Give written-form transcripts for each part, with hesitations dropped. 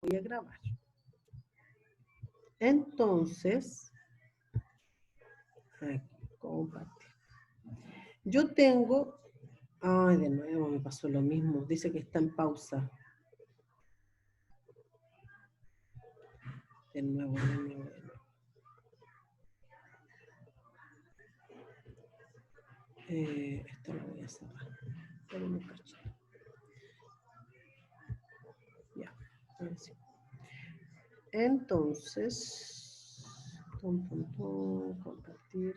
voy a grabar. Entonces, aquí, compartir. Yo tengo, ay, de nuevo me pasó lo mismo, dice que está en pausa. De nuevo. Esto lo voy a cerrar. Ya, ahora sí. Entonces, compartir.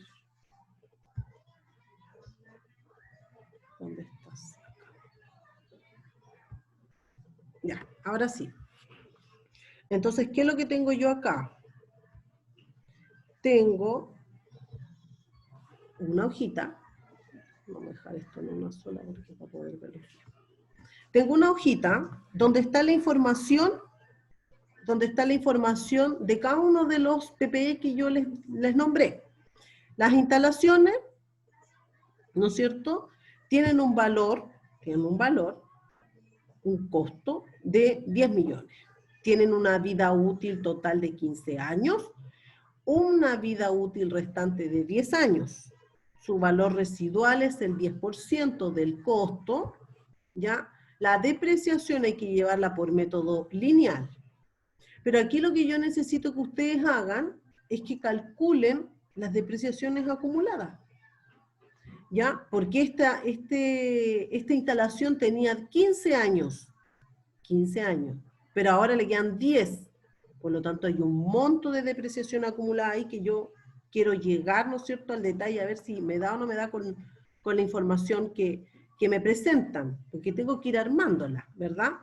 ¿Dónde estás? Ya, ahora sí. Entonces, ¿qué es lo que tengo yo acá? Tengo una hojita. Vamos a dejar esto en una sola porque para poder verlo. Tengo una hojita donde está la información de cada uno de los PPE que yo les nombré. Las instalaciones, ¿no es cierto?, tienen un valor, un costo de 10 millones. Tienen una vida útil total de 15 años, una vida útil restante de 10 años. Su valor residual es el 10% del costo, ¿ya? La depreciación hay que llevarla por método lineal. Pero aquí lo que yo necesito que ustedes hagan es que calculen las depreciaciones acumuladas, ¿ya? Porque esta instalación tenía 15 años, pero ahora le quedan 10. Por lo tanto, hay un monto de depreciación acumulada ahí que yo quiero llegar, ¿no es cierto?, al detalle, a ver si me da o no me da con la información que me presentan, porque tengo que ir armándola, ¿verdad?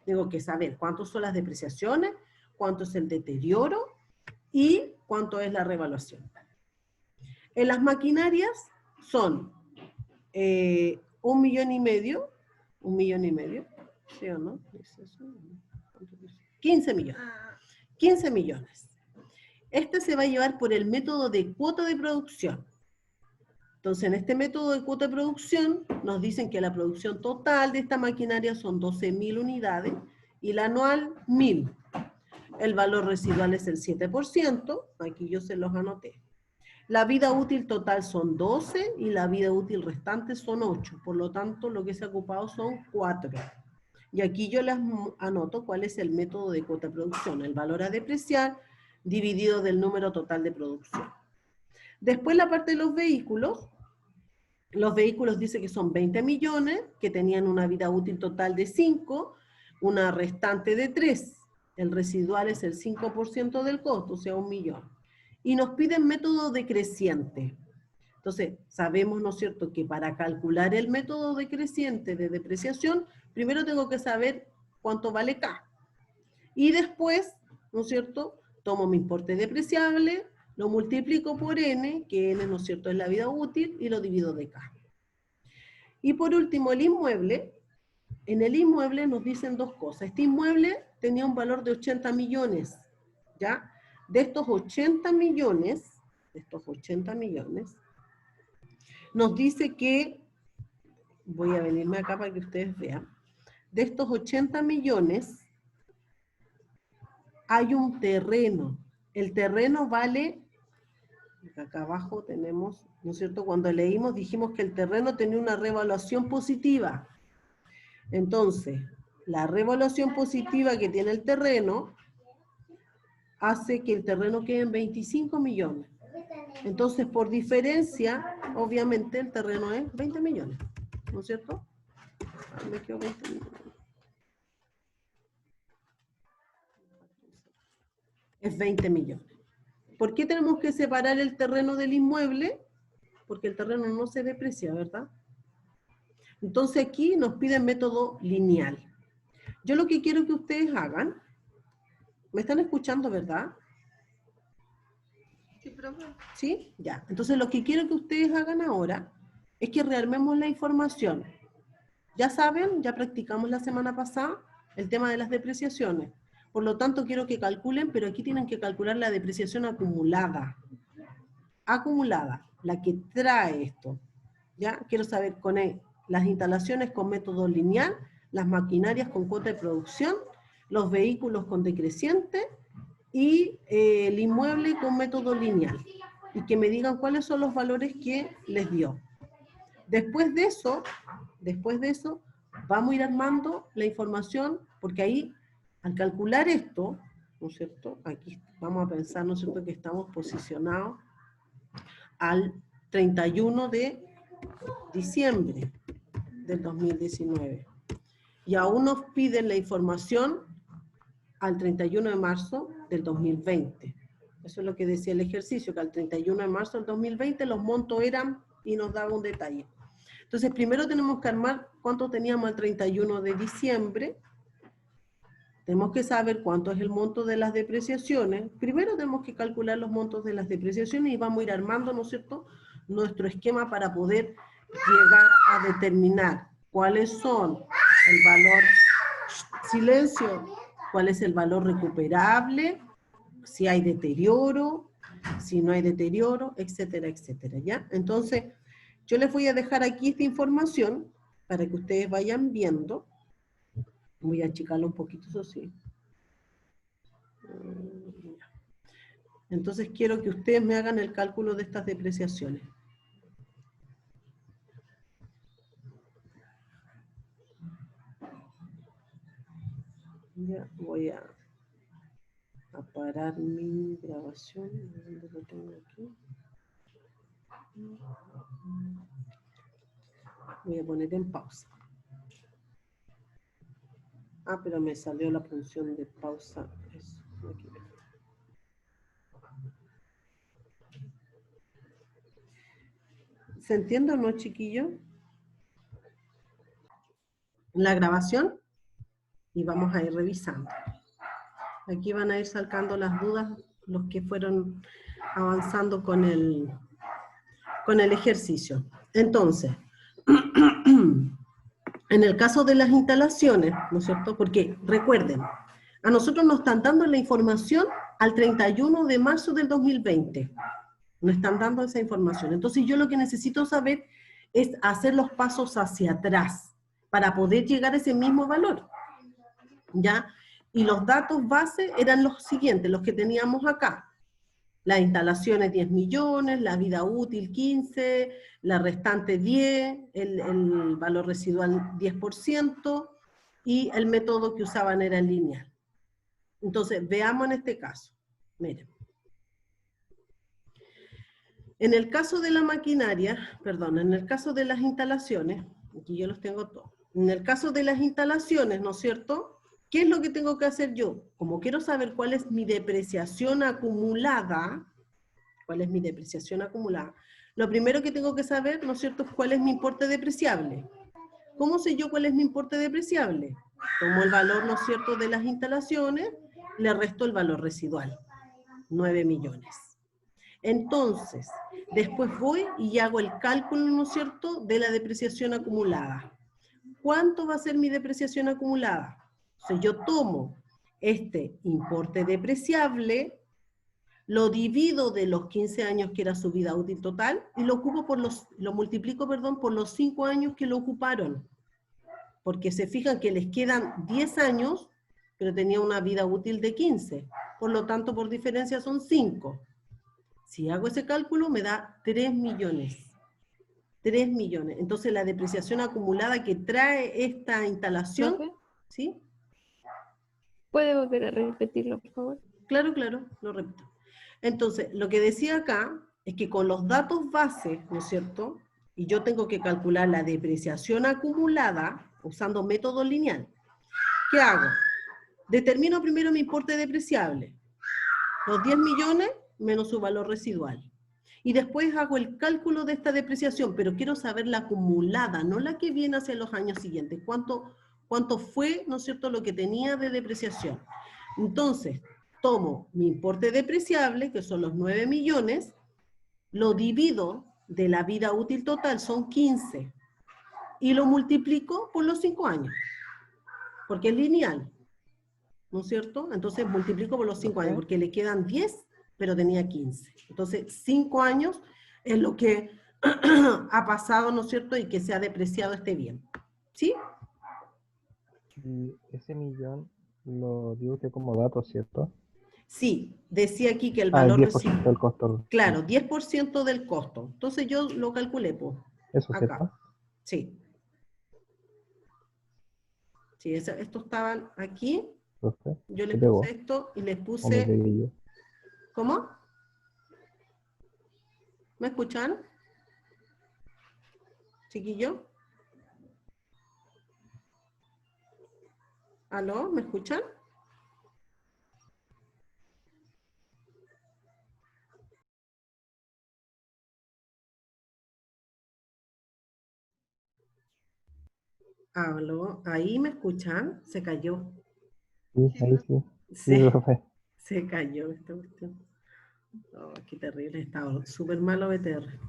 Tengo que saber cuánto son las depreciaciones, cuánto es el deterioro y cuánto es la revaluación. En las maquinarias son 1,5 millones, ¿sí o no? 15 millones. 15 millones. Este se va a llevar por el método de cuota de producción. Entonces, en este método de cuota de producción, nos dicen que la producción total de esta maquinaria son 12.000 unidades y la anual, 1.000. El valor residual es el 7%, aquí yo se los anoté. La vida útil total son 12 y la vida útil restante son 8. Por lo tanto, lo que se ha ocupado son 4. Y aquí yo les anoto cuál es el método de cuota de producción. El valor a depreciar dividido del número total de producción. Después la parte de los vehículos dicen que son 20 millones, que tenían una vida útil total de 5, una restante de 3. El residual es el 5% del costo, o sea, 1 millón. Y nos piden método decreciente. Entonces, sabemos, ¿no es cierto?, que para calcular el método decreciente de depreciación, primero tengo que saber cuánto vale K. Y después, ¿no es cierto?, tomo mi importe depreciable, lo multiplico por N, que N, ¿no es cierto?, es la vida útil, y lo divido de K. Y por último, el inmueble. En el inmueble nos dicen dos cosas. Este inmueble tenía un valor de 80 millones, ¿ya? De estos 80 millones, nos dice que, voy a venirme acá para que ustedes vean, de estos 80 millones hay un terreno. El terreno vale, acá abajo tenemos, ¿no es cierto? Cuando leímos dijimos que el terreno tenía una revaluación positiva. Entonces, la revaluación positiva que tiene el terreno hace que el terreno quede en 25 millones. Entonces, por diferencia, obviamente el terreno es 20 millones, ¿no es cierto? Me quedo 20 millones. Es 20 millones. ¿Por qué tenemos que separar el terreno del inmueble? Porque el terreno no se deprecia, ¿verdad? Entonces aquí nos piden método lineal. Yo lo que quiero que ustedes hagan, ¿me están escuchando, verdad? Sí, profe. ¿Sí? Ya. Entonces lo que quiero que ustedes hagan ahora es que rearmemos la información. Ya saben, ya practicamos la semana pasada el tema de las depreciaciones. Por lo tanto, quiero que calculen, pero aquí tienen que calcular la depreciación acumulada. Acumulada, la que trae esto. ¿Ya? Quiero saber las instalaciones con método lineal, las maquinarias con cuota de producción, los vehículos con decreciente y el inmueble con método lineal. Y que me digan cuáles son los valores que les dio. Después de eso, vamos a ir armando la información, porque ahí, al calcular esto, ¿no es cierto? Aquí vamos a pensar, ¿no es cierto?, que estamos posicionados al 31 de diciembre del 2019. Y aún nos piden la información al 31 de marzo del 2020. Eso es lo que decía el ejercicio, que al 31 de marzo del 2020 los montos eran, y nos daba un detalle. Entonces, primero tenemos que armar cuánto teníamos al 31 de diciembre. Tenemos que saber cuánto es el monto de las depreciaciones. Primero tenemos que calcular los montos de las depreciaciones y vamos a ir armando, ¿no es cierto?, nuestro esquema para poder llegar a determinar cuáles son el valor, silencio, cuál es el valor recuperable, si hay deterioro, si no hay deterioro, etcétera, etcétera, ¿ya? Entonces, yo les voy a dejar aquí esta información para que ustedes vayan viendo. Voy a achicarlo un poquito, eso sí. Entonces quiero que ustedes me hagan el cálculo de estas depreciaciones. Ya voy a parar mi grabación. ¿Dónde lo tengo aquí? Voy a poner en pausa. Ah, pero me salió la función de pausa. Eso, aquí. ¿Se entiende o no, chiquillo? La grabación. Y vamos a ir revisando. Aquí van a ir sacando las dudas los que fueron avanzando con el ejercicio. Entonces, en el caso de las instalaciones, ¿no es cierto? Porque recuerden, a nosotros nos están dando la información al 31 de marzo del 2020. Nos están dando esa información. Entonces yo lo que necesito saber es hacer los pasos hacia atrás para poder llegar a ese mismo valor. ¿Ya? Y los datos base eran los siguientes, los que teníamos acá. Las instalaciones 10 millones, la vida útil 15, la restante 10, el valor residual 10%, y el método que usaban era lineal. Entonces, veamos en este caso. Miren. En el caso de la maquinaria, perdón, en el caso de las instalaciones, aquí yo los tengo todos. En el caso de las instalaciones, ¿no es cierto?, ¿qué es lo que tengo que hacer yo? Como quiero saber cuál es mi depreciación acumulada, lo primero que tengo que saber, ¿no es cierto?, es cuál es mi importe depreciable. ¿Cómo sé yo cuál es mi importe depreciable? Tomo el valor, ¿no es cierto?, de las instalaciones, le resto el valor residual, 9 millones. Entonces, después voy y hago el cálculo, ¿no es cierto?, de la depreciación acumulada. ¿Cuánto va a ser mi depreciación acumulada? Si yo tomo este importe depreciable, lo divido de los 15 años que era su vida útil total y lo multiplico por los 5 años que lo ocuparon. Porque se fijan que les quedan 10 años, pero tenía una vida útil de 15. Por lo tanto, por diferencia son 5. Si hago ese cálculo, me da 3 millones. 3 millones. Entonces, la depreciación acumulada que trae esta instalación, ¿Profe? ¿sí? ¿Puede volver a repetirlo, por favor? Claro, claro, lo repito. Entonces, lo que decía acá es que con los datos base, ¿no es cierto?, y yo tengo que calcular la depreciación acumulada usando método lineal. ¿Qué hago? Determino primero mi importe depreciable, los 10 millones menos su valor residual. Y después hago el cálculo de esta depreciación, pero quiero saber la acumulada, no la que viene hacia los años siguientes. ¿Cuánto fue, no es cierto?, lo que tenía de depreciación? Entonces, tomo mi importe depreciable, que son los 9 millones, lo divido de la vida útil total, son 15, y lo multiplico por los 5 años, porque es lineal, ¿no es cierto? Entonces multiplico por los 5 años, porque le quedan 10, pero tenía 15. Entonces 5 años es lo que ha pasado, ¿no es cierto?, y que se ha depreciado este bien. ¿Sí? Y ese millón Lo dio usted como dato, ¿cierto? Sí, decía aquí que el Ah, el valor 10% del costo. claro, 10% del costo. Entonces yo lo calculé, pues, Eso, acá. ¿cierto? Sí. Sí, estos estaban aquí. Entonces, Yo les ¿se puse pegó? esto y les ¿O me puse... pegué yo? ¿Cómo? ¿Me escuchan? ¿Chiquillo? ¿Aló? ¿Me escuchan? ¿Aló? ¿Ahí me escuchan? Se cayó. Sí, ahí sí. Sí, Sí, profe. se cayó esta cuestión. Oh, qué terrible, estaba súper malo BTR.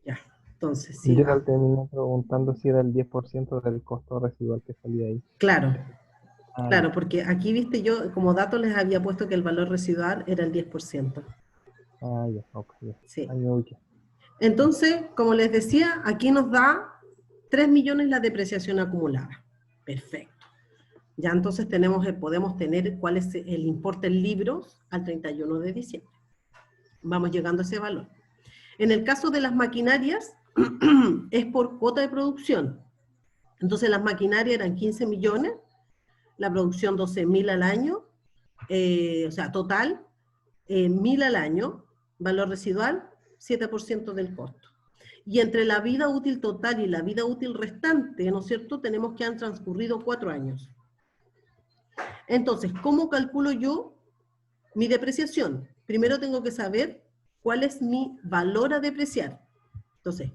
Ya, entonces, Yo siga. terminé preguntando si era el 10% del costo residual que salía ahí. Claro, Ah, claro, ya. porque aquí, viste, yo como dato les había puesto que el valor residual era el 10%. Ah, ya, ok, ya. Sí. Ahí me ubiqué. Entonces, como les decía, aquí nos da 3 millones la depreciación acumulada. Perfecto. Ya entonces podemos tener cuál es el importe en libros al 31 de diciembre. Vamos llegando a ese valor. En el caso de las maquinarias, es por cuota de producción. Entonces las maquinarias eran 15 millones, la producción 12.000 al año, o sea, total, 1.000 al año, valor residual, 7% del costo. Y entre la vida útil total y la vida útil restante, ¿no es cierto?, tenemos que han transcurrido 4 años. Entonces, ¿cómo calculo yo mi depreciación? Primero tengo que saber cuál es mi valor a depreciar. Entonces,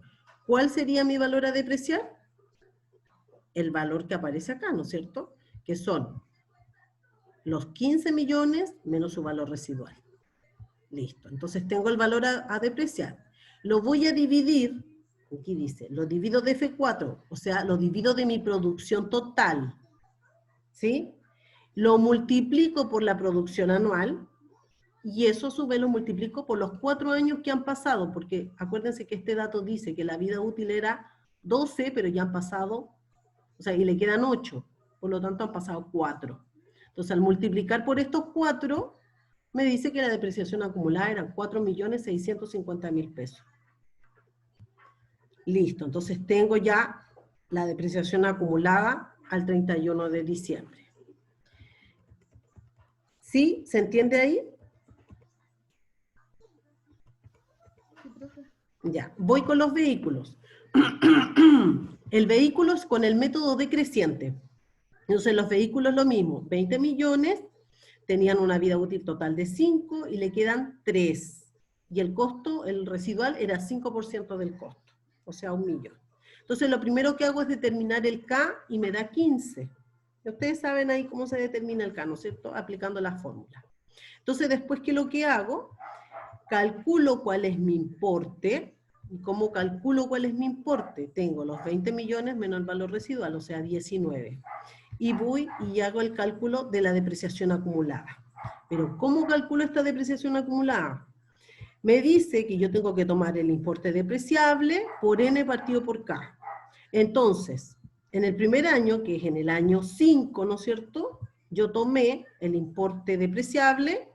¿cuál sería mi valor a depreciar? El valor que aparece acá, ¿no es cierto?, que son los 15 millones menos su valor residual. Listo, entonces tengo el valor a depreciar. Lo voy a dividir, aquí dice, lo divido de F4, o sea, lo divido de mi producción total, ¿sí? Lo multiplico por la producción anual, y eso a su vez lo multiplico por los 4 años que han pasado, porque acuérdense que este dato dice que la vida útil era 12, pero ya han pasado, o sea, y le quedan 8, por lo tanto han pasado 4. Entonces, al multiplicar por estos 4, me dice que la depreciación acumulada eran 4.650.000 pesos. Listo, entonces tengo ya la depreciación acumulada al 31 de diciembre. ¿Sí? ¿Se entiende ahí? Ya, voy con los vehículos. El vehículo es con el método decreciente. Entonces los vehículos lo mismo, 20 millones, tenían una vida útil total de 5 y le quedan 3. Y el costo, el residual, era 5% del costo, o sea, 1 millón. Entonces lo primero que hago es determinar el K y me da 15. Ustedes saben ahí cómo se determina el K, ¿no es cierto? Aplicando la fórmula. Entonces después, ¿qué es lo que hago? Calculo cuál es mi importe. ¿Y cómo calculo cuál es mi importe? Tengo los 20 millones menos el valor residual, o sea, 19. Y voy y hago el cálculo de la depreciación acumulada. Pero ¿cómo calculo esta depreciación acumulada? Me dice que yo tengo que tomar el importe depreciable por n partido por k. Entonces, en el primer año, que es en el año 5, ¿no es cierto?, yo tomé el importe depreciable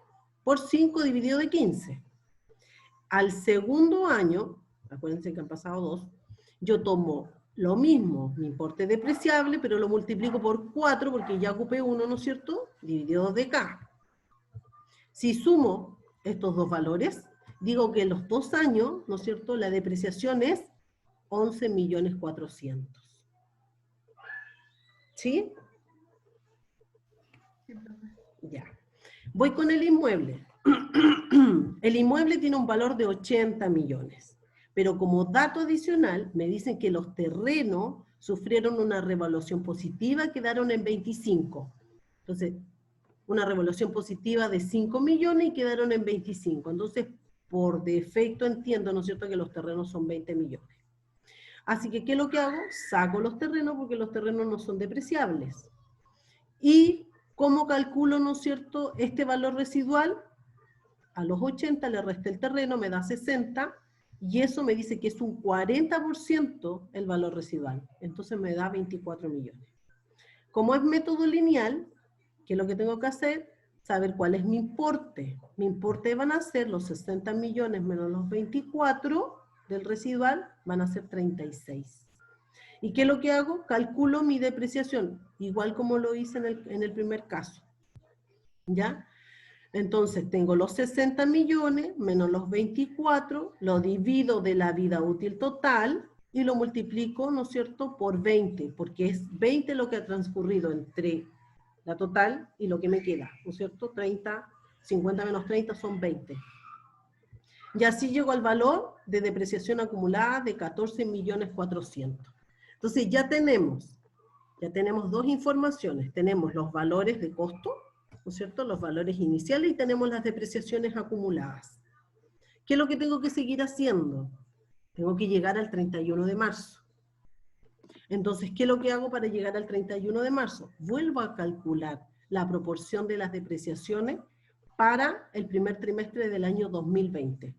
por 5 dividido de 15. Al segundo año, acuérdense que han pasado 2, yo tomo lo mismo, mi importe depreciable, pero lo multiplico por 4 porque ya ocupé 1, ¿no es cierto?, dividido de K. Si sumo estos dos valores, digo que en los 2 años, ¿no es cierto?, la depreciación es 11.400.000. ¿Sí? Ya. Voy con el inmueble. El inmueble tiene un valor de 80 millones. Pero como dato adicional, me dicen que los terrenos sufrieron una revaluación positiva, quedaron en 25. Entonces, una revaluación positiva de 5 millones y quedaron en 25. Entonces, por defecto entiendo, ¿no es cierto?, que los terrenos son 20 millones. Así que, ¿qué es lo que hago? Saco los terrenos porque los terrenos no son depreciables. ¿Y cómo calculo, no es cierto?, este valor residual? A los 80 le resté el terreno, me da 60, y eso me dice que es un 40% el valor residual. Entonces me da 24 millones. Como es método lineal, ¿qué es lo que tengo que hacer? Saber cuál es mi importe. Mi importe van a ser los 60 millones menos los 24 del residual, van a ser 36. ¿Y qué es lo que hago? Calculo mi depreciación, igual como lo hice en el primer caso. ¿Ya? Entonces tengo los 60 millones menos los 24, lo divido de la vida útil total y lo multiplico, ¿no es cierto?, por 20, porque es 20 lo que ha transcurrido entre la total y lo que me queda, ¿no es cierto? 30, 50 menos 30 son 20. Y así llego al valor de depreciación acumulada de 14.400.000. Entonces ya tenemos dos informaciones. Tenemos los valores de costo, ¿no es cierto?, los valores iniciales, y tenemos las depreciaciones acumuladas. ¿Qué es lo que tengo que seguir haciendo? Tengo que llegar al 31 de marzo. Entonces, ¿qué es lo que hago para llegar al 31 de marzo? Vuelvo a calcular la proporción de las depreciaciones para el primer trimestre del año 2020.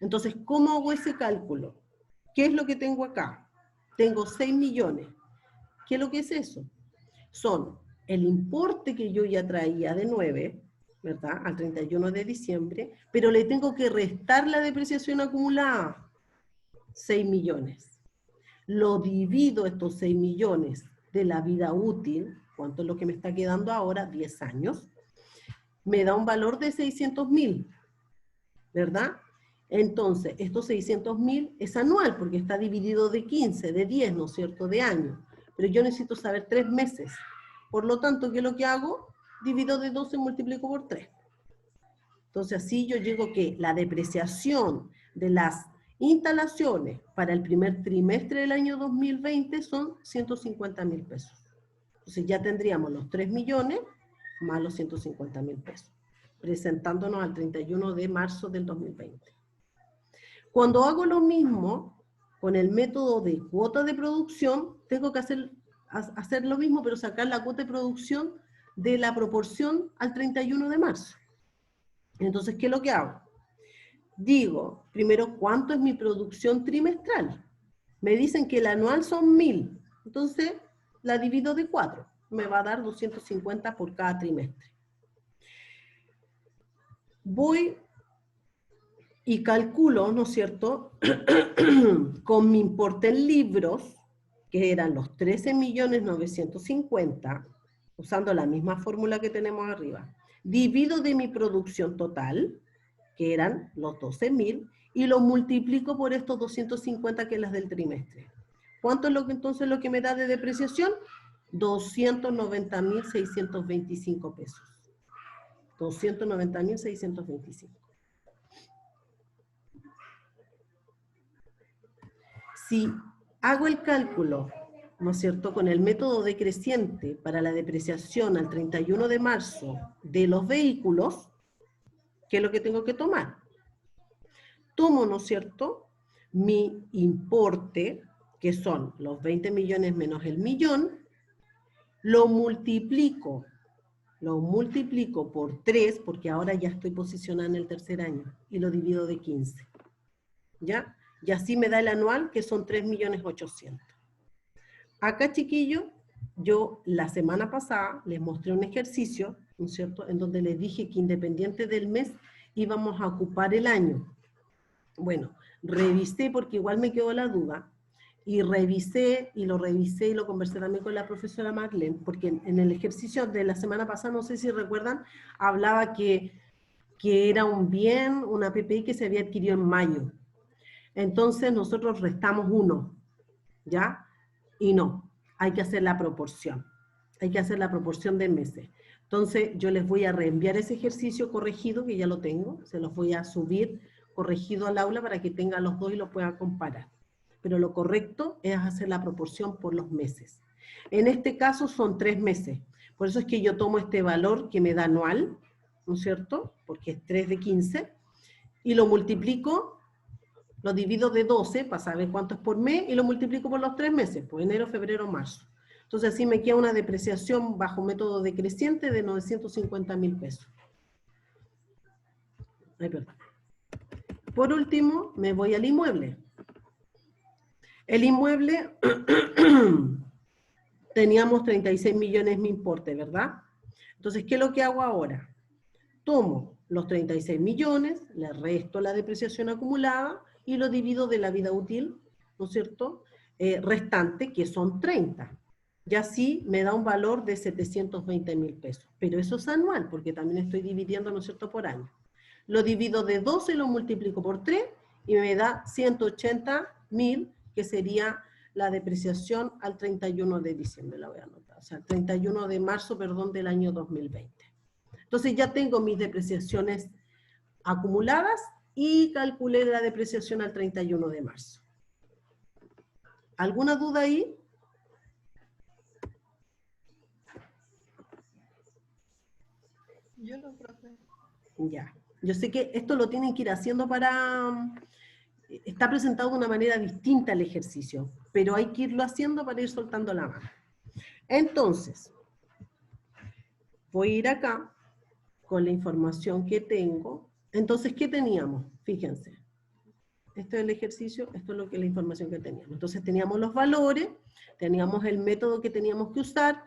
Entonces, ¿cómo hago ese cálculo? ¿Qué es lo que tengo acá? Tengo 6 millones. ¿Qué es lo que es eso? Son el importe que yo ya traía de 9, ¿verdad?, al 31 de diciembre, pero le tengo que restar la depreciación acumulada, 6 millones. Lo divido estos 6 millones de la vida útil, ¿cuánto es lo que me está quedando ahora? 10 años. Me da un valor de 600.000, ¿verdad? Entonces, estos 600.000 es anual, porque está dividido de 15, de 10, ¿no es cierto?, de año. Pero yo necesito saber 3 meses. Por lo tanto, ¿qué es lo que hago? Divido de 12 y multiplico por 3. Entonces, así yo llego que la depreciación de las instalaciones para el primer trimestre del año 2020 son 150.000 pesos. Entonces ya tendríamos los 3 millones más los 150.000 pesos, presentándonos al 31 de marzo del 2020. Cuando hago lo mismo con el método de cuota de producción, tengo que hacer lo mismo, pero sacar la cuota de producción de la proporción al 31 de marzo. Entonces, ¿qué es lo que hago? Digo, primero, ¿cuánto es mi producción trimestral? Me dicen que el anual son 1.000. Entonces, la divido de 4. Me va a dar 250 por cada trimestre. Voy y calculo, ¿no es cierto?, con mi importe en libros, que eran los 13.950.000, usando la misma fórmula que tenemos arriba. Divido de mi producción total, que eran los 12.000, y lo multiplico por estos 250 que es las del trimestre. ¿Cuánto es entonces lo que me da de depreciación? 290.625 pesos. 290.625. Si hago el cálculo, ¿no es cierto?, con el método decreciente para la depreciación al 31 de marzo de los vehículos, ¿qué es lo que tengo que tomar? Tomo, ¿no es cierto?, mi importe, que son los 20 millones menos el millón, lo multiplico por 3, porque ahora ya estoy posicionada en el tercer año, y lo divido de 15. ¿Ya? Y así me da el anual, que son 3.800.000. Acá, chiquillos, yo la semana pasada les mostré un ejercicio, ¿no es cierto?, en donde les dije que independiente del mes íbamos a ocupar el año. Bueno, revisé porque igual me quedó la duda, y revisé y lo conversé también con la profesora Marlene, porque en el ejercicio de la semana pasada, no sé si recuerdan, hablaba que era un bien, una PPI que se había adquirido en mayo. Entonces nosotros restamos 1, ¿ya? Y no, hay que hacer la proporción. Hay que hacer la proporción de meses. Entonces yo les voy a reenviar ese ejercicio corregido, que ya lo tengo, se los voy a subir corregido al aula para que tengan los dos y lo puedan comparar. Pero lo correcto es hacer la proporción por los meses. En este caso son 3 meses. Por eso es que yo tomo este valor que me da anual, ¿no es cierto?, porque es 3 de 15, y lo multiplico, lo divido de 12 para saber cuánto es por mes, y lo multiplico por los 3 meses, pues enero, febrero, marzo. Entonces así me queda una depreciación bajo método decreciente de 950.000 pesos. Ay, perdón. Por último, me voy al inmueble. El inmueble, teníamos 36 millones mi importe, ¿verdad? Entonces, ¿qué es lo que hago ahora? Tomo los 36 millones, le resto la depreciación acumulada y lo divido de la vida útil, ¿no es cierto? Restante, que son 30. Y así me da un valor de 720.000 pesos. Pero eso es anual, porque también estoy dividiendo, ¿no es cierto?, por año. Lo divido de 12, lo multiplico por 3 y me da 180.000, que sería la depreciación al 31 de diciembre, la voy a anotar. O sea, 31 de marzo, perdón, del año 2020. Entonces ya tengo mis depreciaciones acumuladas y calculé la depreciación al 31 de marzo. ¿Alguna duda ahí? Yo no, profe. Ya. Yo sé que esto lo tienen que ir haciendo para... Está presentado de una manera distinta el ejercicio, pero hay que irlo haciendo para ir soltando la mano. Entonces, voy a ir acá con la información que tengo. Entonces, ¿qué teníamos? Fíjense. Esto es el ejercicio, esto es lo que es la información que teníamos. Entonces teníamos los valores, teníamos el método que teníamos que usar,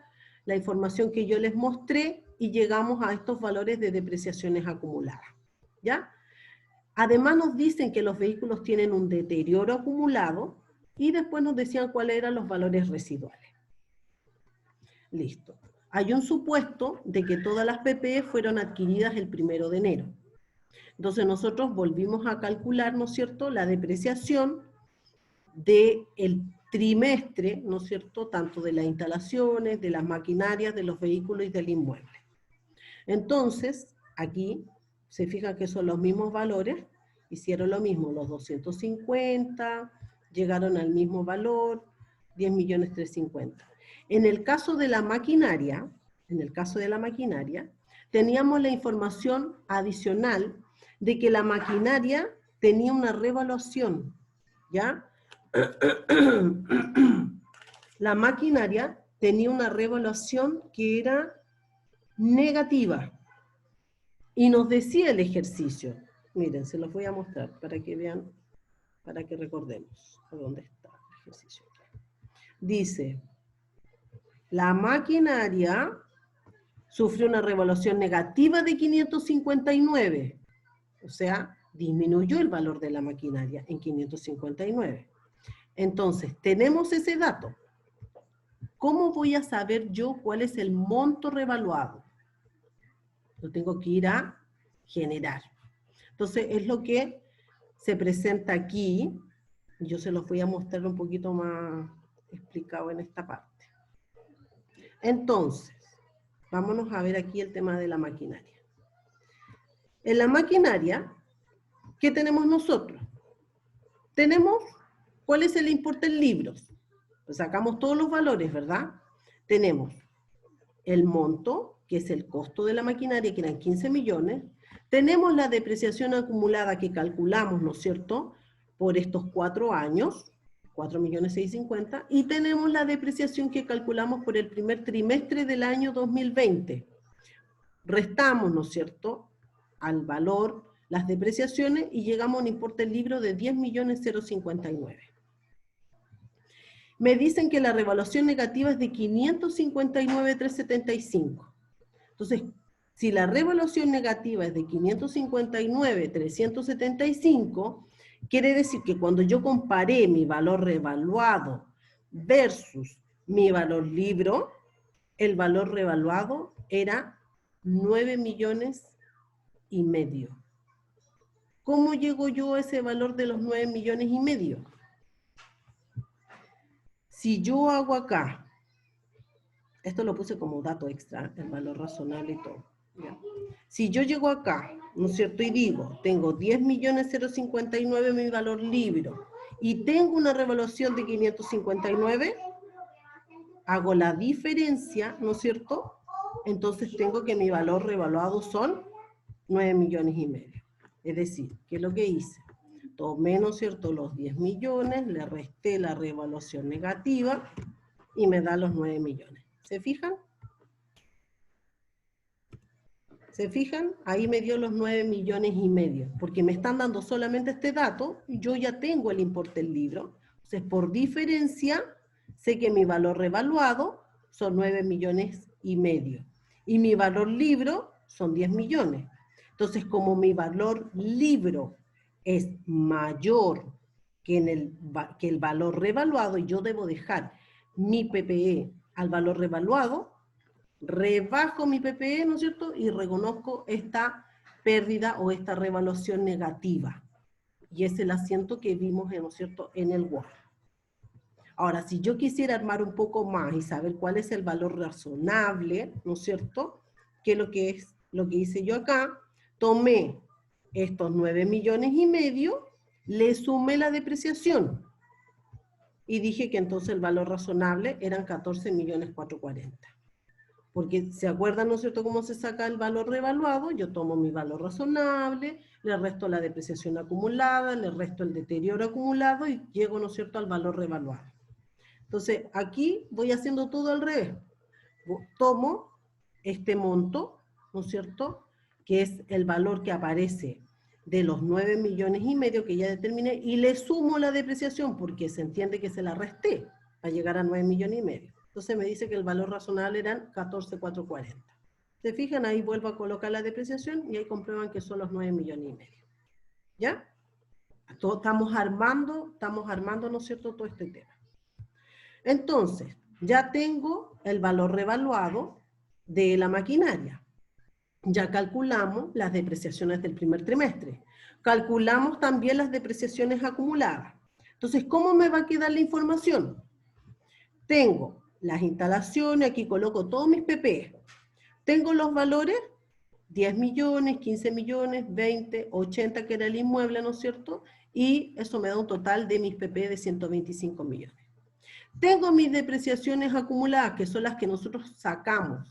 la información que yo les mostré y llegamos a estos valores de depreciaciones acumuladas. ¿Ya? Además nos dicen que los vehículos tienen un deterioro acumulado y después nos decían cuáles eran los valores residuales. Listo. Hay un supuesto de que todas las PPE fueron adquiridas el 1 de enero. Entonces nosotros volvimos a calcular, ¿no es cierto?, la depreciación del trimestre, ¿no es cierto?, tanto de las instalaciones, de las maquinarias, de los vehículos y del inmueble. Entonces, aquí se fijan que son los mismos valores, hicieron lo mismo, los 250, llegaron al mismo valor, 10.350.000. En el caso de la maquinaria, teníamos la información adicional de que la maquinaria tenía una revaluación, ¿ya? La maquinaria tenía una revaluación que era negativa. Y nos decía el ejercicio, miren, se los voy a mostrar para que vean, para que recordemos por dónde está el ejercicio. Dice, la maquinaria sufrió una revaluación negativa de 559, o sea, disminuyó el valor de la maquinaria en 559. Entonces, tenemos ese dato. ¿Cómo voy a saber yo cuál es el monto revaluado? Lo tengo que ir a generar. Entonces, es lo que se presenta aquí. Yo se los voy a mostrar un poquito más explicado en esta parte. Entonces, vámonos a ver aquí el tema de la maquinaria. En la maquinaria, ¿qué tenemos nosotros? Tenemos, ¿cuál es el importe en libros? Pues sacamos todos los valores, ¿verdad? Tenemos el monto, que es el costo de la maquinaria, que eran 15 millones. Tenemos la depreciación acumulada que calculamos, ¿no es cierto?, por estos 4 años, 4.650.000, y tenemos la depreciación que calculamos por el primer trimestre del año 2020. Restamos, ¿no es cierto?, al valor las depreciaciones y llegamos a un importe del libro de 10.059.000. Me dicen que la revaluación negativa es de 559.375. Entonces, si la revaluación negativa es de 559.375, quiere decir que cuando yo comparé mi valor revaluado versus mi valor libro, el valor revaluado era 9,5 millones. ¿Cómo llego yo a ese valor de los 9,5 millones? Si yo hago acá, esto lo puse como dato extra, el valor razonable y todo, ¿ya? Si yo llego acá, ¿no es cierto?, y digo, tengo 10.059.000 mi valor libro, y tengo una revaluación de 559, hago la diferencia, ¿no es cierto? Entonces tengo que mi valor revaluado son 9,5 millones. Es decir, ¿qué es lo que hice? Tomé, ¿no es cierto?, los 10 millones, le resté la revaluación negativa y me da los 9 millones. ¿Se fijan? ¿Se fijan? Ahí me dio los 9,5 millones, porque me están dando solamente este dato y yo ya tengo el importe del libro. O Entonces, por diferencia, sé que mi valor revaluado son 9,5 millones. Y mi valor libro son 10 millones. Entonces, como mi valor libro es mayor que el valor revaluado, y yo debo dejar mi PPE al valor revaluado, rebajo mi PPE, ¿no es cierto? Y reconozco esta pérdida o esta revaluación negativa. Y es el asiento que vimos, ¿no es cierto?, en el Word. Ahora, si yo quisiera armar un poco más y saber cuál es el valor razonable, ¿no es cierto?, que es lo que hice yo acá, tomé estos 9,5 millones, le sumé la depreciación y dije que entonces el valor razonable eran 14,440,000. Porque se acuerdan, ¿no es cierto?, cómo se saca el valor revaluado. Yo tomo mi valor razonable, le resto la depreciación acumulada, le resto el deterioro acumulado y llego, ¿no es cierto?, al valor revaluado. Entonces, aquí voy haciendo todo al revés. Tomo este monto, ¿no es cierto?, que es el valor que aparece de los 9,5 millones que ya determiné, y le sumo la depreciación, porque se entiende que se la resté para llegar a 9,5 millones. Entonces me dice que el valor razonable eran 14,440. ¿Se fijan? Ahí vuelvo a colocar la depreciación y ahí comprueban que son los 9,5 millones. ¿Ya? Estamos armando, ¿no es cierto?, todo este tema. Entonces, ya tengo el valor revaluado de la maquinaria. Ya calculamos las depreciaciones del primer trimestre. Calculamos también las depreciaciones acumuladas. Entonces, ¿cómo me va a quedar la información? Tengo las instalaciones, aquí coloco todos mis PPE. Tengo los valores, 10 millones, 15 millones, 20, 80, que era el inmueble, ¿no es cierto? Y eso me da un total de mis PPE de 125 millones. Tengo mis depreciaciones acumuladas, que son las que nosotros sacamos,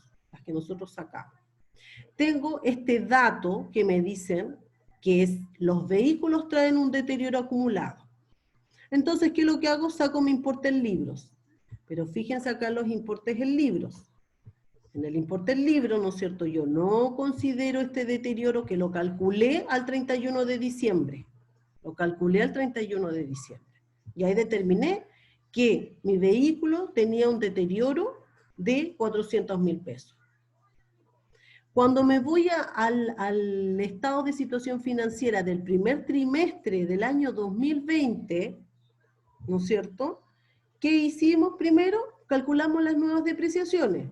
Tengo este dato que me dicen que es los vehículos traen un deterioro acumulado. Entonces, ¿qué es lo que hago? Saco mi importe en libros. Pero fíjense acá los importes en libros. En el importe en libro, ¿no es cierto?, yo no considero este deterioro, que lo calculé al 31 de diciembre. Lo calculé al 31 de diciembre. Y ahí determiné que mi vehículo tenía un deterioro de 400.000 pesos. Cuando me voy al estado de situación financiera del primer trimestre del año 2020, ¿no es cierto?, ¿qué hicimos primero? Calculamos las nuevas depreciaciones,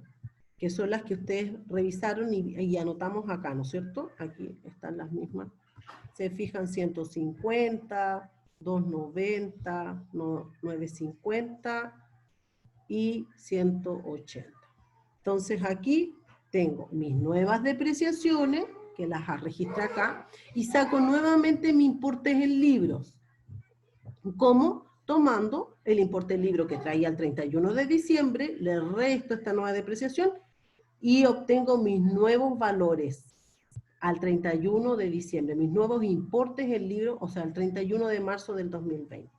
que son las que ustedes revisaron y anotamos acá, ¿no es cierto? Aquí están las mismas. Se fijan 150, 290, 950 y 180. Entonces aquí tengo mis nuevas depreciaciones, que las registré acá, y saco nuevamente mi importe en libros. ¿Cómo? Tomando el importe del libro que traía el 31 de diciembre, le resto esta nueva depreciación y obtengo mis nuevos valores al 31 de diciembre, mis nuevos importes del libro, o sea, el 31 de marzo del 2020.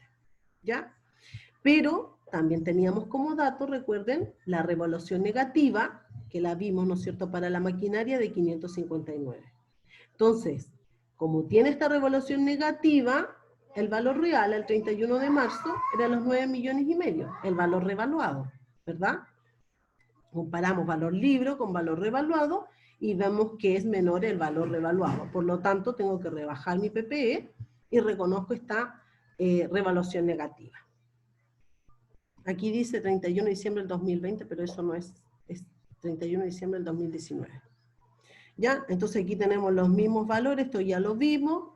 ¿Ya? Pero también teníamos como dato, recuerden, la revaluación negativa, que la vimos, ¿no es cierto?, para la maquinaria de 559. Entonces, como tiene esta revaluación negativa, el valor real al 31 de marzo era los 9,5 millones, el valor revaluado, ¿verdad? Comparamos valor libro con valor revaluado y vemos que es menor el valor revaluado. Por lo tanto, tengo que rebajar mi PPE y reconozco esta revaluación negativa. Aquí dice 31 de diciembre del 2020, pero eso no es 31 de diciembre del 2019. ¿Ya? Entonces aquí tenemos los mismos valores, esto ya lo vimos.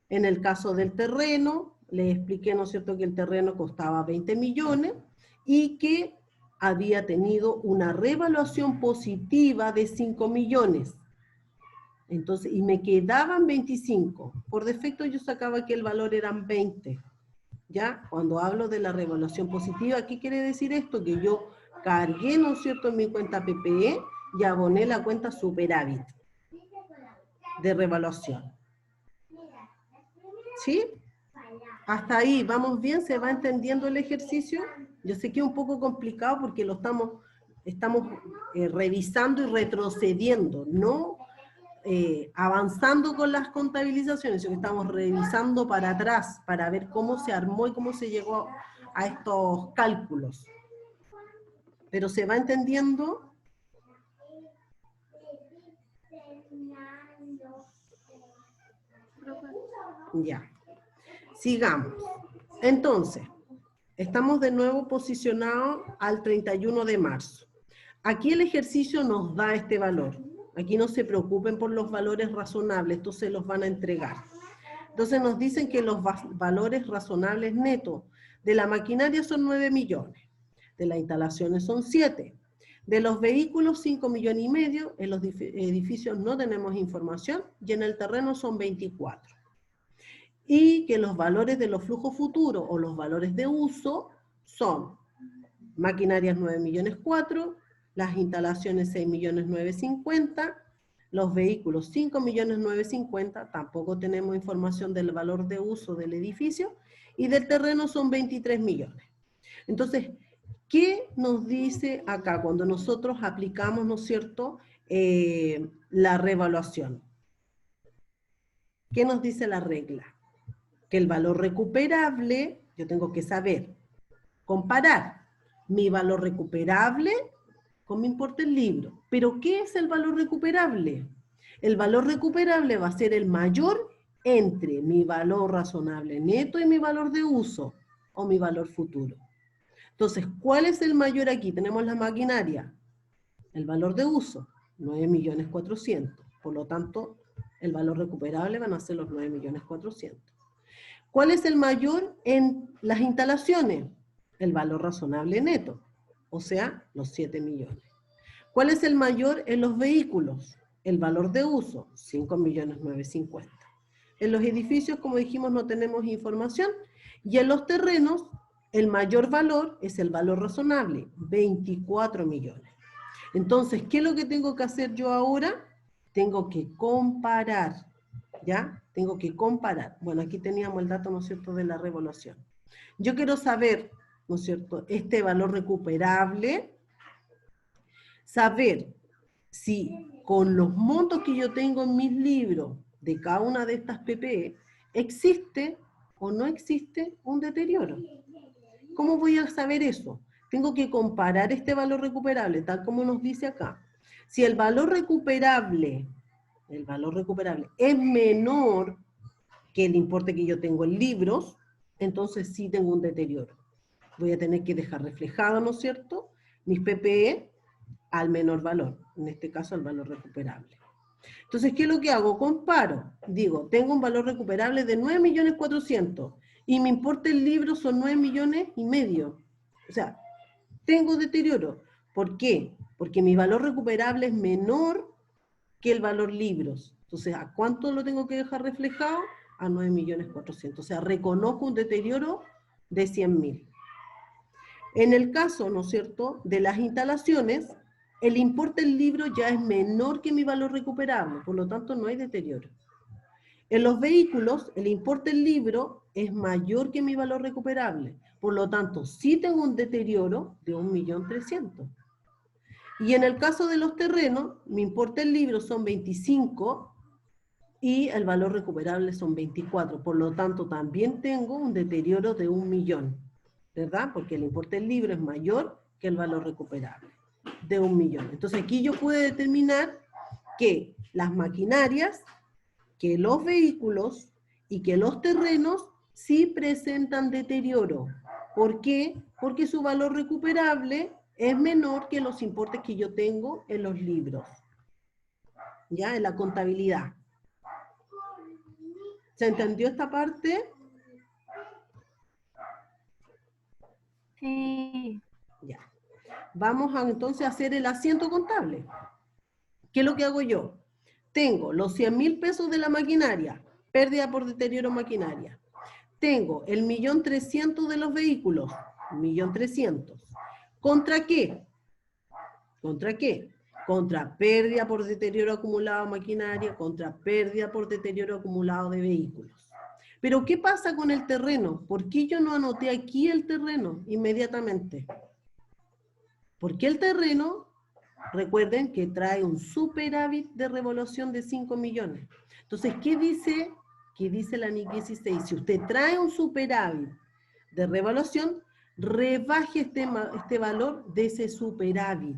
En el caso del terreno, les expliqué, ¿no es cierto?, que el terreno costaba 20 millones y que había tenido una revaluación positiva de 5 millones. Entonces, y me quedaban 25. Por defecto yo sacaba que el valor eran 20. ¿Ya? Cuando hablo de la revaluación positiva, ¿qué quiere decir esto? Que yo cargué, ¿no es cierto?, en mi cuenta PPE y aboné la cuenta superávit de revaluación. ¿Sí? Hasta ahí, ¿vamos bien? ¿Se va entendiendo el ejercicio? Yo sé que es un poco complicado porque lo estamos revisando y retrocediendo, no avanzando con las contabilizaciones, sino que estamos revisando para atrás, para ver cómo se armó y cómo se llegó a estos cálculos. Pero se va entendiendo. Ya. Sigamos. Entonces, estamos de nuevo posicionados al 31 de marzo. Aquí el ejercicio nos da este valor. Aquí no se preocupen por los valores razonables, estos se los van a entregar. Entonces nos dicen que los valores razonables netos de la maquinaria son 9 millones, de las instalaciones son 7, de los vehículos 5,5 millones, en los edificios no tenemos información, y en el terreno son 24. Y que los valores de los flujos futuros o los valores de uso son maquinarias 9 millones 4, las instalaciones 6 millones 950, los vehículos 5 millones 950, tampoco tenemos información del valor de uso del edificio, y del terreno son 23 millones. Entonces, ¿qué nos dice acá cuando nosotros aplicamos, ¿no es cierto?, la revaluación? ¿Qué nos dice la regla? Que el valor recuperable, yo tengo que saber comparar mi valor recuperable con mi importe del libro. ¿Pero qué es el valor recuperable? El valor recuperable va a ser el mayor entre mi valor razonable neto y mi valor de uso, o mi valor futuro. Entonces, ¿cuál es el mayor aquí? Tenemos la maquinaria, el valor de uso, 9 millones 400. Por lo tanto, el valor recuperable van a ser los 9 millones 400. ¿Cuál es el mayor en las instalaciones? El valor razonable neto, o sea, los 7 millones. ¿Cuál es el mayor en los vehículos? El valor de uso, 5 millones 950. En los edificios, como dijimos, no tenemos información. Y en los terrenos, el mayor valor es el valor razonable, 24 millones. Entonces, ¿qué es lo que tengo que hacer yo ahora? Tengo que comparar, ¿ya? Tengo que comparar. Bueno, aquí teníamos el dato, ¿no es cierto?, de la revaluación. Yo quiero saber, ¿no es cierto?, este valor recuperable, saber si con los montos que yo tengo en mis libros de cada una de estas PPE, existe o no existe un deterioro. ¿Cómo voy a saber eso? Tengo que comparar este valor recuperable, tal como nos dice acá. Si el valor recuperable es menor que el importe que yo tengo en libros, entonces sí tengo un deterioro. Voy a tener que dejar reflejado, ¿no es cierto?, mis PPE al menor valor, en este caso al valor recuperable. Entonces, ¿qué es lo que hago? Comparo. Digo, tengo un valor recuperable de 9 millones 400 y mi importe en libros son 9 millones y medio. O sea, tengo deterioro. ¿Por qué? Porque mi valor recuperable es menor que el valor libros. Entonces, ¿a cuánto lo tengo que dejar reflejado? A 9 millones 400. O sea, reconozco un deterioro de 100.000. En el caso, ¿no es cierto?, de las instalaciones, el importe del libro ya es menor que mi valor recuperable, por lo tanto no hay deterioro. En los vehículos, el importe del libro es mayor que mi valor recuperable, por lo tanto sí tengo un deterioro de 1.300.000. Y en el caso de los terrenos, mi importe del libro son 25 y el valor recuperable son 24, por lo tanto también tengo un deterioro de 1.000.000, ¿verdad? Porque el importe del libro es mayor que el valor recuperable, de 1.000.000. Entonces aquí yo puedo determinar que las maquinarias, que los vehículos y que los terrenos sí presentan deterioro. ¿Por qué? Porque su valor recuperable es menor que los importes que yo tengo en los libros, ¿ya? En la contabilidad. ¿Se entendió esta parte? Sí. Ya. Vamos a entonces hacer el asiento contable. ¿Qué es lo que hago yo? Tengo los 100.000 pesos de la maquinaria, pérdida por deterioro maquinaria. Tengo el 1.300.000 de los vehículos, 1.300.000. ¿Contra qué? ¿Contra qué? Contra pérdida por deterioro acumulado de maquinaria, contra pérdida por deterioro acumulado de vehículos. Pero ¿qué pasa con el terreno? ¿Por qué yo no anoté aquí el terreno inmediatamente? Porque el terreno, recuerden que trae un superávit de revaluación de 5 millones. Entonces, ¿qué dice la NIC 16? Si usted trae un superávit de revaluación, rebaje este valor de ese superávit.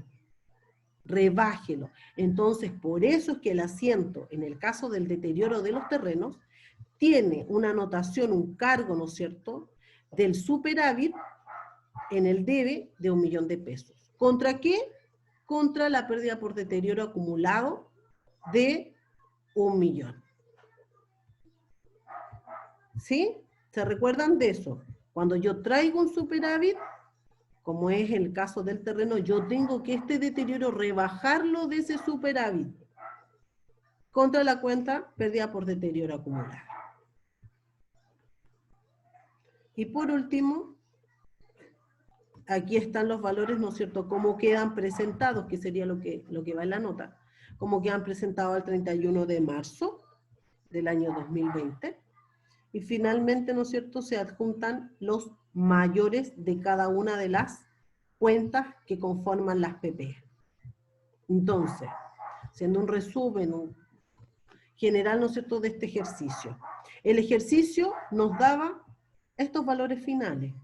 Rebájelo. Entonces, por eso es que el asiento, en el caso del deterioro de los terrenos, tiene una anotación, un cargo, ¿no es cierto?, del superávit en el debe de 1.000.000 de pesos. ¿Contra qué? Contra la pérdida por deterioro acumulado de 1.000.000. ¿Sí? ¿Se recuerdan de eso? Cuando yo traigo un superávit, como es el caso del terreno, yo tengo que este deterioro rebajarlo de ese superávit contra la cuenta pérdida por deterioro acumulado. Y por último, aquí están los valores, ¿no es cierto?, cómo quedan presentados, que sería lo que va en la nota, cómo quedan presentados al 31 de marzo del año 2020. Y finalmente, ¿no es cierto?, se adjuntan los mayores de cada una de las cuentas que conforman las PP. Entonces, haciendo un resumen general, ¿no es cierto?, de este ejercicio. El ejercicio nos daba estos valores finales.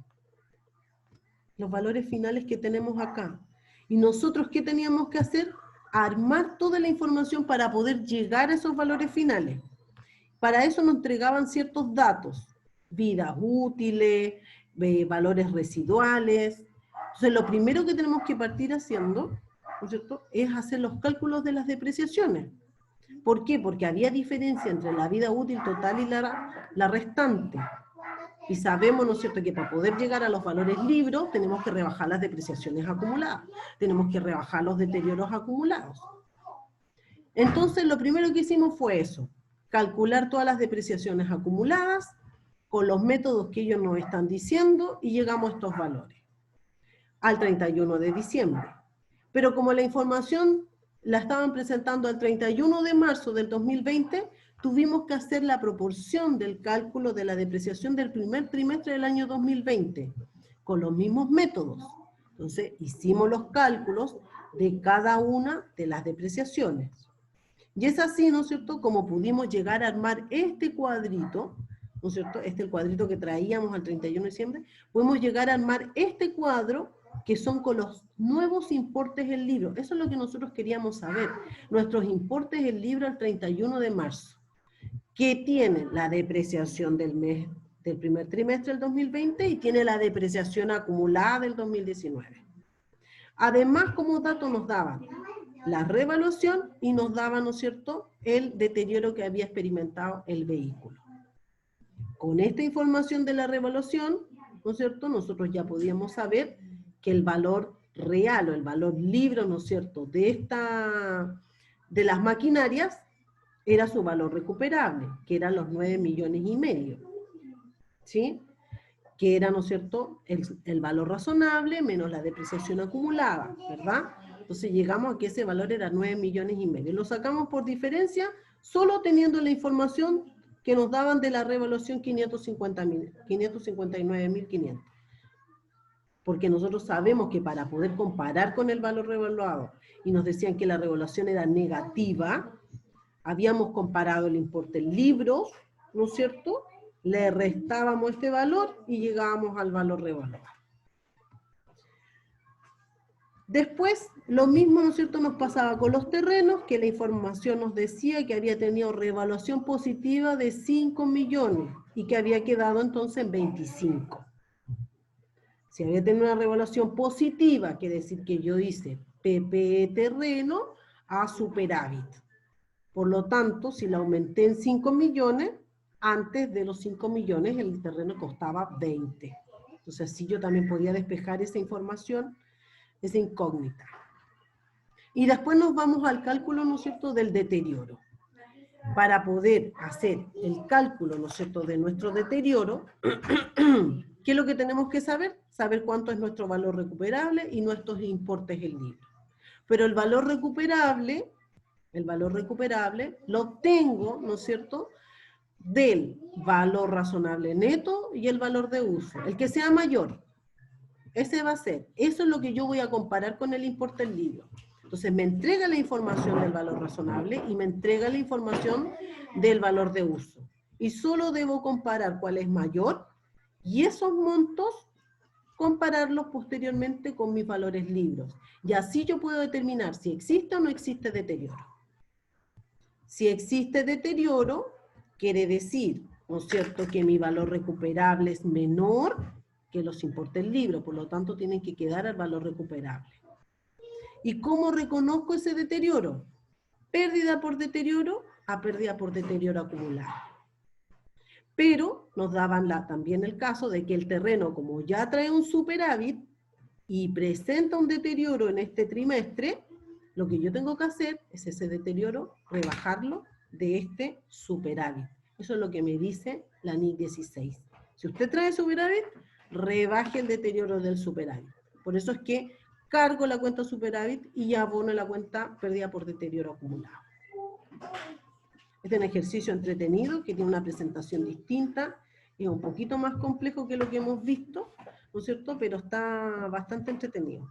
Los valores finales que tenemos acá. Y nosotros, ¿qué teníamos que hacer? Armar toda la información para poder llegar a esos valores finales. Para eso nos entregaban ciertos datos, vidas útiles, valores residuales. Entonces, lo primero que tenemos que partir haciendo, ¿no es cierto?, es hacer los cálculos de las depreciaciones. ¿Por qué? Porque había diferencia entre la vida útil total y la restante. Y sabemos, ¿no es cierto?, que para poder llegar a los valores libros tenemos que rebajar las depreciaciones acumuladas, tenemos que rebajar los deterioros acumulados. Entonces, lo primero que hicimos fue eso, calcular todas las depreciaciones acumuladas con los métodos que ellos nos están diciendo y llegamos a estos valores al 31 de diciembre. Pero como la información la estaban presentando al 31 de marzo del 2020, tuvimos que hacer la proporción del cálculo de la depreciación del primer trimestre del año 2020, con los mismos métodos. Entonces, hicimos los cálculos de cada una de las depreciaciones. Y es así, ¿no es cierto?, como pudimos llegar a armar este cuadrito, ¿no es cierto?, este es el cuadrito que traíamos al 31 de diciembre, podemos llegar a armar este cuadro que son con los nuevos importes del libro. Eso es lo que nosotros queríamos saber. Nuestros importes del libro al 31 de marzo, que tienen la depreciación del mes, del primer trimestre del 2020 y tiene la depreciación acumulada del 2019. Además, como dato nos daban la revaluación y nos daban, ¿no es cierto?, el deterioro que había experimentado el vehículo. Con esta información de la revaluación, ¿no es cierto?, nosotros ya podíamos saber que el valor real o el valor libre, ¿no es cierto?, de las maquinarias era su valor recuperable, que eran los 9,5 millones, ¿sí? Que era, ¿no es cierto?, el valor razonable menos la depreciación acumulada, ¿verdad? Entonces llegamos a que ese valor era 9,5 millones. Lo sacamos por diferencia, solo teniendo la información que nos daban de la revaluación 559.500. Porque nosotros sabemos que para poder comparar con el valor revaluado, y nos decían que la revaluación era negativa, habíamos comparado el importe en libros, ¿no es cierto?, le restábamos este valor y llegábamos al valor revaluado. Después, lo mismo, ¿no es cierto?, nos pasaba con los terrenos, que la información nos decía que había tenido revaluación positiva de 5 millones y que había quedado entonces en 25. Si había tenido una revaluación positiva, quiere decir que yo hice PPE terreno a superávit. Por lo tanto, si la aumenté en 5 millones, antes de los 5 millones el terreno costaba 20. Entonces así yo también podía despejar esa información, esa incógnita. Y después nos vamos al cálculo, ¿no es cierto?, del deterioro. Para poder hacer el cálculo, ¿no es cierto?, de nuestro deterioro, ¿qué es lo que tenemos que saber? Saber cuánto es nuestro valor recuperable y nuestros importes en libro. Pero el valor recuperable lo obtengo, ¿no es cierto?, del valor razonable neto y el valor de uso. El que sea mayor, ese va a ser. Eso es lo que yo voy a comparar con el importe en libro. Entonces me entrega la información del valor razonable y me entrega la información del valor de uso. Y solo debo comparar cuál es mayor y esos montos compararlos posteriormente con mis valores libros. Y así yo puedo determinar si existe o no existe deterioro. Si existe deterioro, quiere decir, ¿no es cierto?, que mi valor recuperable es menor que los importes libros, por lo tanto tienen que quedar al valor recuperable. ¿Y cómo reconozco ese deterioro? Pérdida por deterioro a pérdida por deterioro acumulado. Pero nos daban también el caso de que el terreno, como ya trae un superávit y presenta un deterioro en este trimestre, lo que yo tengo que hacer es ese deterioro, rebajarlo de este superávit. Eso es lo que me dice la NIC 16. Si usted trae superávit, rebaje el deterioro del superávit. Por eso es que cargo la cuenta superávit y abono la cuenta pérdida por deterioro acumulado. Este es un ejercicio entretenido que tiene una presentación distinta, es un poquito más complejo que lo que hemos visto, ¿no es cierto? Pero está bastante entretenido.